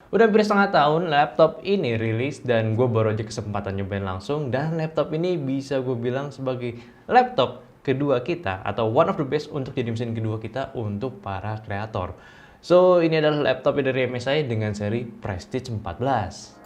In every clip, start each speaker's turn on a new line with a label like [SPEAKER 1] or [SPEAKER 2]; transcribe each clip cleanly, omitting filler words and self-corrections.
[SPEAKER 1] Udah hampir setengah tahun laptop ini rilis dan gue baru aja kesempatan nyobain langsung, dan laptop ini bisa gue bilang sebagai laptop kedua kita atau one of the best untuk jadi mesin kedua kita untuk para kreator. So ini adalah laptop dari MSI dengan seri Prestige 14.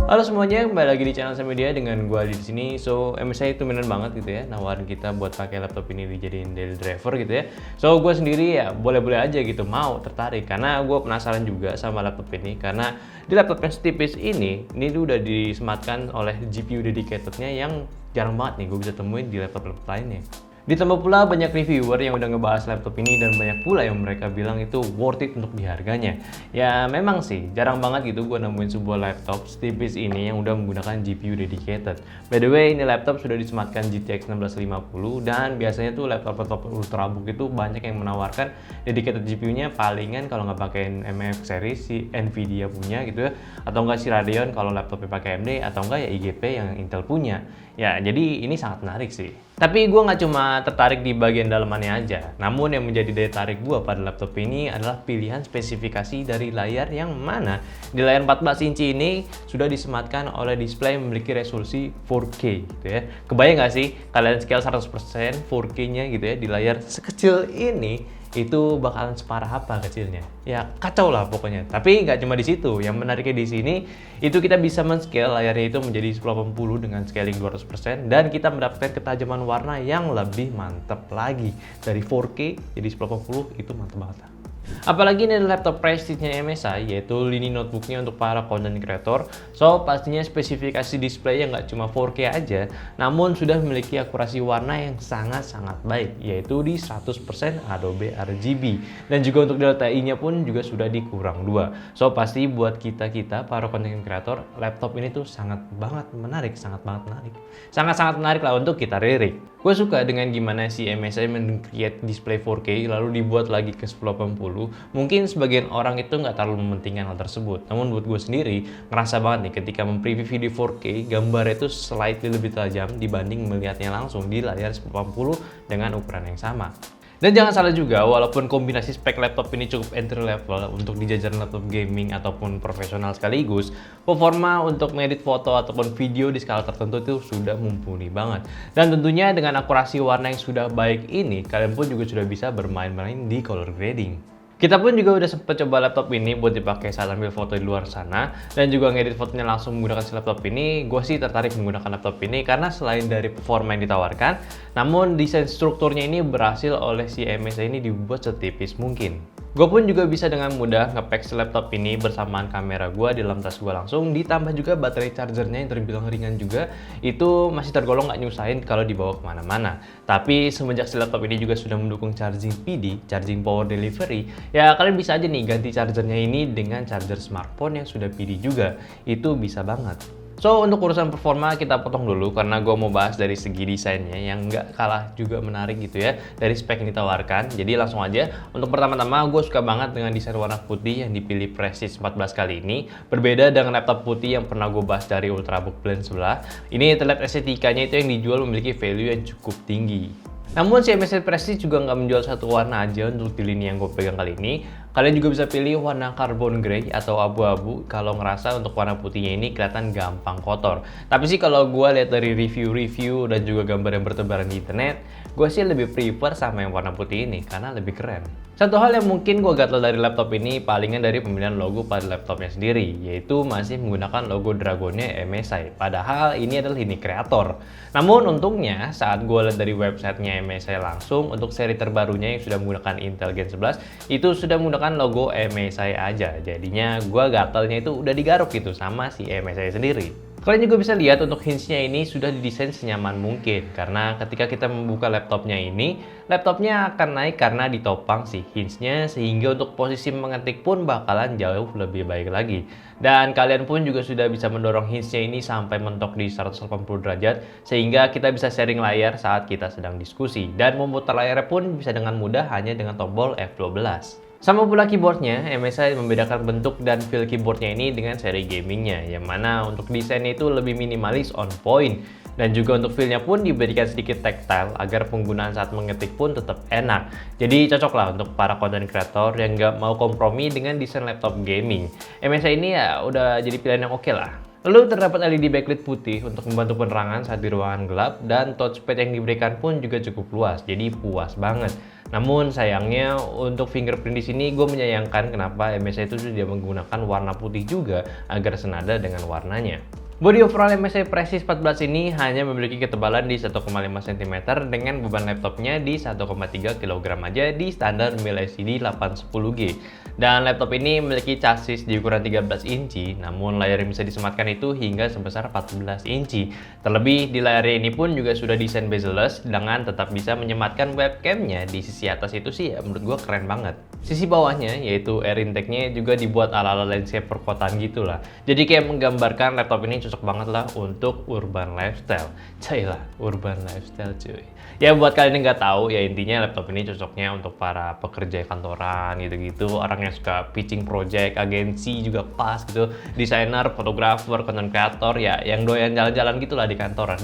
[SPEAKER 1] Halo semuanya, kembali lagi di channel Samedia dengan gue di sini. So, MSI itu bener banget gitu ya, nawarin kita buat pakai laptop ini dijadiin daily driver gitu ya. So, gue sendiri ya boleh-boleh aja gitu, mau tertarik karena gue penasaran juga sama laptop ini, karena di laptop yang setipis ini tuh udah disematkan oleh GPU dedicatednya yang jarang banget nih gue bisa temuin di laptop-laptop lainnya. Ditambah pula banyak reviewer yang udah ngebahas laptop ini dan banyak pula yang mereka bilang itu worth it untuk diharganya. Ya memang sih, jarang banget gitu gue nemuin sebuah laptop setipis ini yang udah menggunakan GPU dedicated. By the way, ini laptop sudah disematkan GTX 1650 dan biasanya tuh laptop-laptop ultrabook itu banyak yang menawarkan dedicated GPU-nya palingan kalau nggak pakai MX series si Nvidia punya gitu ya, atau enggak si Radeon kalau laptopnya pakai AMD, atau enggak ya IGP yang Intel punya. Ya jadi ini sangat menarik sih. Tapi gue nggak cuma tertarik di bagian dalamannya aja, namun yang menjadi daya tarik gue pada laptop ini adalah pilihan spesifikasi dari layar, yang mana di layar 14 inci ini sudah disematkan oleh display memiliki resolusi 4K gitu ya. Kebayang nggak sih kalian scale 100% 4K-nya gitu ya di layar sekecil ini, itu bakalan separah apa kecilnya? Ya kacau lah pokoknya. Tapi nggak cuma di situ. Yang menariknya di sini itu kita bisa men-scale layarnya itu menjadi 1080 dengan scaling 200%, dan kita mendapatkan ketajaman warna yang lebih mantap lagi. Dari 4K jadi 1080 itu mantap banget. Apalagi ini adalah laptop prestige-nya MSI, yaitu lini notebooknya untuk para content creator. So pastinya spesifikasi display yang nggak cuma 4K aja, namun sudah memiliki akurasi warna yang sangat-sangat baik, yaitu di 100% Adobe RGB. Dan juga untuk delta I-nya pun juga sudah dikurang 2. So pasti buat kita para content creator, laptop ini tuh sangat banget menarik. Sangat-sangat menarik lah untuk kita lirik. Gue suka dengan gimana si MSI men-create display 4K lalu dibuat lagi ke 1080. Mungkin sebagian orang itu nggak terlalu mementingkan hal tersebut, namun buat gue sendiri ngerasa banget nih ketika mempreview video 4K, gambarnya itu slightly lebih tajam dibanding melihatnya langsung di layar 1080 dengan ukuran yang sama. Dan jangan salah juga, walaupun kombinasi spek laptop ini cukup entry level untuk di jajaran laptop gaming ataupun profesional sekaligus, performa untuk ngedit foto ataupun video di skala tertentu itu sudah mumpuni banget. Dan tentunya dengan akurasi warna yang sudah baik ini, kalian pun juga sudah bisa bermain-main di color grading. Kita pun juga udah sempet coba laptop ini buat dipakai saat ambil foto di luar sana, dan juga ngedit fotonya langsung menggunakan si laptop ini. Gue sih tertarik menggunakan laptop ini karena selain dari performa yang ditawarkan, namun desain strukturnya ini berhasil oleh si MSI ini dibuat setipis mungkin. Gue pun juga bisa dengan mudah nge-pack si laptop ini bersamaan kamera gue di dalam tas gue langsung, ditambah juga baterai chargernya yang terbilang ringan juga, itu masih tergolong nggak nyusahin kalau dibawa kemana-mana. Tapi semenjak si laptop ini juga sudah mendukung charging PD, charging power delivery, ya kalian bisa aja nih ganti chargernya ini dengan charger smartphone yang sudah PD juga, itu bisa banget. So untuk urusan performa kita potong dulu karena gue mau bahas dari segi desainnya yang nggak kalah juga menarik gitu ya dari spek yang ditawarkan. Jadi langsung aja, untuk pertama-tama gue suka banget dengan desain warna putih yang dipilih Prestige 14 kali ini. Berbeda dengan laptop putih yang pernah gue bahas dari Ultrabook Blend sebelah. Ini terlihat estetikanya itu yang dijual memiliki value yang cukup tinggi. Namun si MSI Prestige juga nggak menjual satu warna aja untuk di lini yang gue pegang kali ini. Kalian juga bisa pilih warna carbon grey atau abu-abu kalau ngerasa untuk warna putihnya ini kelihatan gampang kotor. Tapi sih kalau gue lihat dari review-review dan juga gambar yang bertebaran di internet, gue sih lebih prefer sama yang warna putih ini karena lebih keren. Satu hal yang mungkin gue gatel dari laptop ini palingan dari pemilihan logo pada laptopnya sendiri, yaitu masih menggunakan logo dragonnya MSI. Padahal ini adalah lini kreator. Namun untungnya saat gue lihat dari websitenya MSI langsung, untuk seri terbarunya yang sudah menggunakan Intel Gen 11 itu sudah menggunakan logo MSI aja. Jadinya gue gatelnya itu udah digaruk gitu sama si MSI sendiri. Kalian juga bisa lihat untuk hinge-nya ini sudah didesain senyaman mungkin, karena ketika kita membuka laptopnya ini, laptopnya akan naik karena ditopang si hinge-nya, sehingga untuk posisi mengetik pun bakalan jauh lebih baik lagi. Dan kalian pun juga sudah bisa mendorong hinge-nya ini sampai mentok di 180 derajat, sehingga kita bisa sharing layar saat kita sedang diskusi. Dan memutar layarnya pun bisa dengan mudah hanya dengan tombol F12. Sama pula keyboardnya, MSI membedakan bentuk dan feel keyboardnya ini dengan seri gamingnya, yang mana untuk desainnya itu lebih minimalis on point. Dan juga untuk feel-nya pun diberikan sedikit tactile agar penggunaan saat mengetik pun tetap enak. Jadi cocok lah untuk para content creator yang nggak mau kompromi dengan desain laptop gaming. MSI ini ya udah jadi pilihan yang oke lah. Lalu terdapat LED backlit putih untuk membantu penerangan saat di ruangan gelap, dan touchpad yang diberikan pun juga cukup luas, jadi puas banget. Namun sayangnya untuk fingerprint di sini gue menyayangkan kenapa MSI itu sudah menggunakan warna putih juga agar senada dengan warnanya. Body overall MSI Precis 14 ini hanya memiliki ketebalan di 1,5 cm dengan beban laptopnya di 1,3 kg aja di standar mil LCD 810G. Dan laptop ini memiliki chassis di ukuran 13 inci, namun layar yang bisa disematkan itu hingga sebesar 14 inci. Terlebih di layarnya ini pun juga sudah desain bezel-less dengan tetap bisa menyematkan webcamnya di sisi atas. Itu sih ya menurut gua keren banget. Sisi bawahnya yaitu air intake-nya juga dibuat ala-ala landscape perkotaan gitulah. Jadi kayak menggambarkan laptop ini cocok banget lah untuk urban lifestyle. Cailah, urban lifestyle cuy. Ya buat kalian yang nggak tahu, ya intinya laptop ini cocoknya untuk para pekerja kantoran gitu-gitu, orang yang suka pitching project, agensi juga pas gitu, desainer, fotografer, content creator, ya yang doyan jalan-jalan gitulah di kantoran,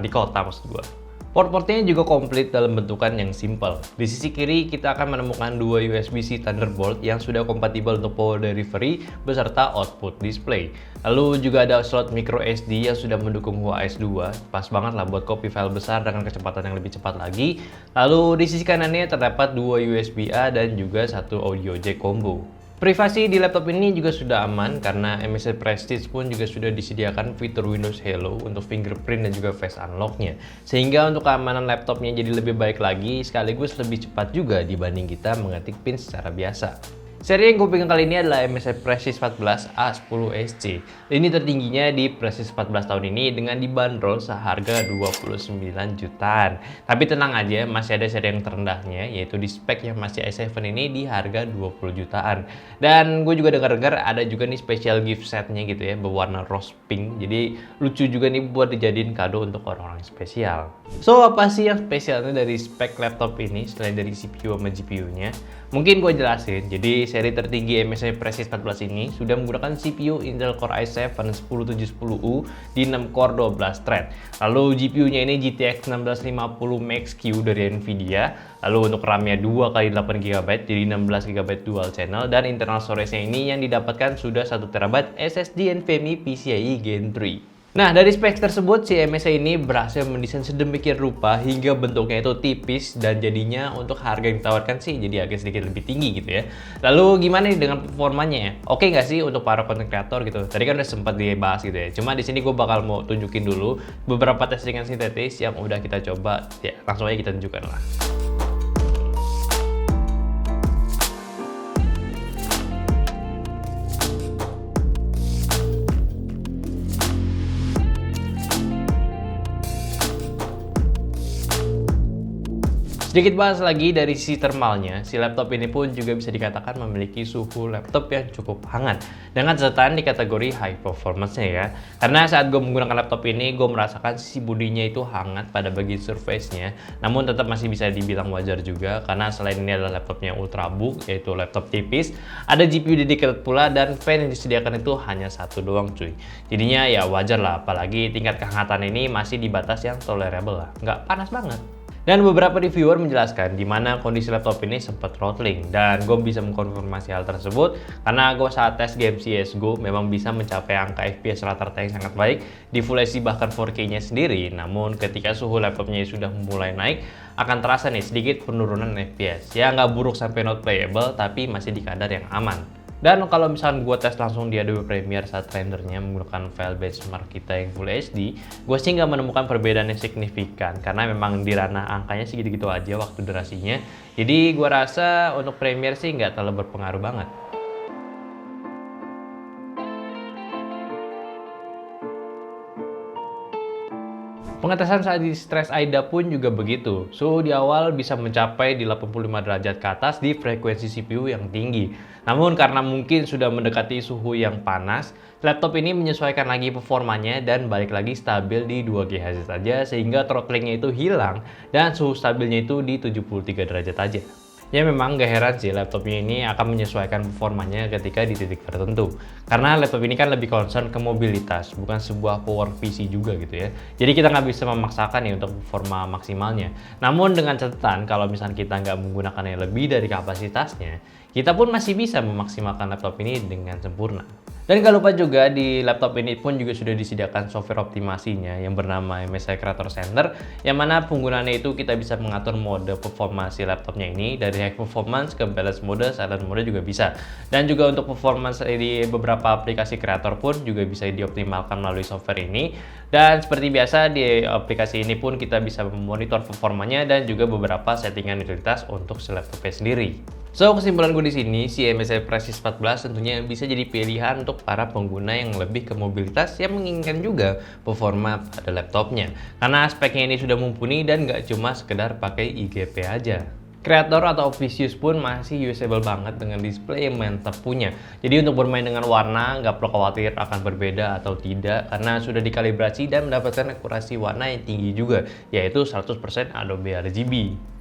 [SPEAKER 1] di kota maksud gua. Port-portnya juga komplit dalam bentukan yang simple. Di sisi kiri kita akan menemukan dua USB-C Thunderbolt yang sudah kompatibel untuk power delivery beserta output display. Lalu juga ada slot micro SD yang sudah mendukung UHS 2, pas banget lah buat copy file besar dengan kecepatan yang lebih cepat lagi. Lalu di sisi kanannya terdapat dua USB-A dan juga satu audio jack combo. Privasi di laptop ini juga sudah aman karena MSI Prestige pun juga sudah disediakan fitur Windows Hello untuk fingerprint dan juga face unlock-nya. Sehingga untuk keamanan laptopnya jadi lebih baik lagi, sekaligus lebih cepat juga dibanding kita mengetik pin secara biasa. Seri yang gue pegang kali ini adalah MSI Precis 14 A10SC. Ini tertingginya di Precis 14 tahun ini dengan dibanderol seharga 29 jutaan. Tapi tenang aja, masih ada seri yang terendahnya, yaitu di spek yang masih i7 ini di harga 20 jutaan. Dan gue juga dengar-dengar ada juga nih special gift setnya gitu ya, berwarna rose pink. Jadi lucu juga nih buat dijadiin kado untuk orang-orang spesial. So apa sih yang spesialnya dari spek laptop ini selain dari CPU sama GPU-nya? Mungkin gue jelasin. Jadi seri tertinggi MSI Precis 14 ini sudah menggunakan CPU Intel Core i7 10710U di 6 core 12 thread. Lalu GPU-nya ini GTX 1650 Max-Q dari Nvidia. Lalu untuk RAM-nya 2x8GB jadi 16GB dual channel, dan internal storage-nya ini yang didapatkan sudah 1TB SSD NVMe PCIe Gen 3. Nah, dari spek tersebut, si MSI ini berhasil mendesain sedemikian rupa hingga bentuknya itu tipis dan jadinya untuk harga yang ditawarkan sih jadi agak sedikit lebih tinggi gitu ya. Lalu gimana nih dengan performanya ya? Oke nggak sih untuk para content creator gitu? Tadi kan udah sempat dibahas gitu ya. Cuma di sini gue bakal mau tunjukin dulu beberapa testingan sintetis yang udah kita coba. Ya, langsung aja kita tunjukkan lah. Sedikit bahas lagi dari sisi thermalnya, si laptop ini pun juga bisa dikatakan memiliki suhu laptop yang cukup hangat dengan catatan di kategori high performance-nya ya. Karena saat gue menggunakan laptop ini, gue merasakan sisi bodinya itu hangat pada bagian surface-nya, namun tetap masih bisa dibilang wajar juga karena selain ini adalah laptopnya ultrabook, yaitu laptop tipis, ada GPU dedicated pula dan fan yang disediakan itu hanya satu doang cuy. Jadinya ya wajar lah, apalagi tingkat kehangatan ini masih di batas yang tolerable lah, nggak panas banget. Dan beberapa reviewer menjelaskan di mana kondisi laptop ini sempat throttling, dan gue bisa mengkonfirmasi hal tersebut karena gue saat tes game CSGO memang bisa mencapai angka FPS rata-rata yang sangat baik di Full HD bahkan 4K-nya sendiri. Namun ketika suhu laptopnya sudah mulai naik, akan terasa nih sedikit penurunan FPS. Ya nggak buruk sampai not playable, tapi masih di kadar yang aman. Dan kalau misalkan gue tes langsung di Adobe Premiere saat rendernya menggunakan file benchmark kita yang Full HD, gue sih nggak menemukan perbedaan yang signifikan karena memang di ranah angkanya segitu-gitu aja waktu durasinya. Jadi gue rasa untuk Premiere sih nggak terlalu berpengaruh banget. Pengetesan saat di stress AIDA pun juga begitu. Suhu di awal bisa mencapai di 85 derajat ke atas di frekuensi CPU yang tinggi. Namun karena mungkin sudah mendekati suhu yang panas, laptop ini menyesuaikan lagi performanya dan balik lagi stabil di 2 GHz saja sehingga throttlingnya itu hilang dan suhu stabilnya itu di 73 derajat aja. Ya memang gak heran sih laptopnya ini akan menyesuaikan performanya ketika di titik tertentu. Karena laptop ini kan lebih concern ke mobilitas, bukan sebuah power PC juga gitu ya. Jadi kita nggak bisa memaksakan nih untuk performa maksimalnya. Namun dengan catatan kalau misalnya kita nggak menggunakannya lebih dari kapasitasnya, kita pun masih bisa memaksimalkan laptop ini dengan sempurna. Dan gak lupa juga di laptop ini pun juga sudah disediakan software optimasinya yang bernama MSI Creator Center, yang mana penggunaannya itu kita bisa mengatur mode performa si laptopnya ini dari high performance ke balance mode, silent mode juga bisa. Dan juga untuk performance di beberapa aplikasi kreator pun juga bisa dioptimalkan melalui software ini. Dan seperti biasa di aplikasi ini pun kita bisa memonitor performanya dan juga beberapa settingan utilitas untuk si laptopnya sendiri. So, kesimpulan gue di sini, si MSI Prestige 14 tentunya bisa jadi pilihan untuk para pengguna yang lebih ke mobilitas yang menginginkan juga performa pada laptopnya. Karena speknya ini sudah mumpuni dan nggak cuma sekedar pakai IGP aja. Creator atau Vicious pun masih usable banget dengan display yang mantap punya. Jadi untuk bermain dengan warna nggak perlu khawatir akan berbeda atau tidak karena sudah dikalibrasi dan mendapatkan akurasi warna yang tinggi juga, yaitu 100% Adobe RGB.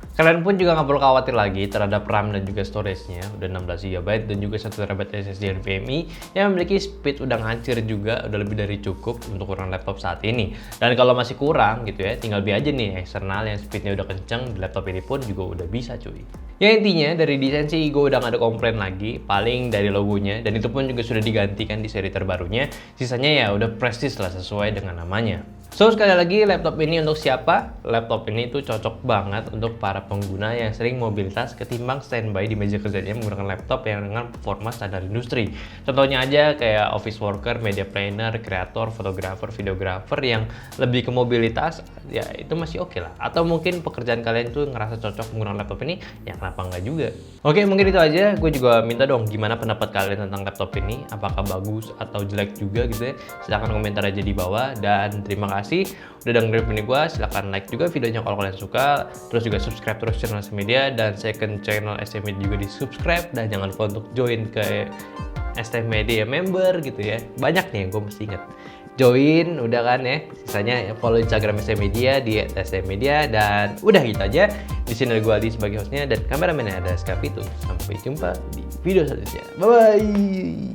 [SPEAKER 1] Kalian pun juga nggak perlu khawatir lagi terhadap RAM dan juga storage-nya, udah 16GB dan juga 1TB SSD NVMe yang memiliki speed udah ngancir juga, udah lebih dari cukup untuk ukuran laptop saat ini. Dan kalau masih kurang gitu ya, tinggal beli aja nih eksternal yang speednya udah kenceng, di laptop ini pun juga udah bisa cuy. Ya intinya dari desain sih gue udah gak ada komplain lagi, paling dari logonya, dan itu pun juga sudah digantikan di seri terbarunya, sisanya ya udah prestis lah sesuai dengan namanya. So sekali lagi laptop ini untuk siapa? Laptop ini tuh cocok banget untuk para pengguna yang sering mobilitas ketimbang standby di meja kerjanya menggunakan laptop yang dengan performa standar industri. Contohnya aja kayak office worker, media planner, kreator, fotografer, videografer yang lebih ke mobilitas, ya itu masih oke lah. Atau mungkin pekerjaan kalian tuh ngerasa cocok menggunakan laptop ini, ya kenapa enggak juga. Oke, mungkin itu aja. Gue juga minta dong gimana pendapat kalian tentang laptop ini, apakah bagus atau jelek juga gitu ya. Silahkan komentar aja di bawah, dan terima kasih udah dengerin video gue. Silahkan like juga videonya kalau kalian suka, terus juga subscribe terus channel ST Media, dan second channel ST Media juga di subscribe, dan jangan lupa untuk join ke ST Media member gitu ya. Banyak nih yang gue mesti inget. Join udah kan ya, sisanya follow Instagram ST Media di @stmedia, dan udah gitu aja. Di sini ada gue Aldi sebagai hostnya dan kameramennya ada Skapito. Sampai jumpa di video selanjutnya. Bye bye.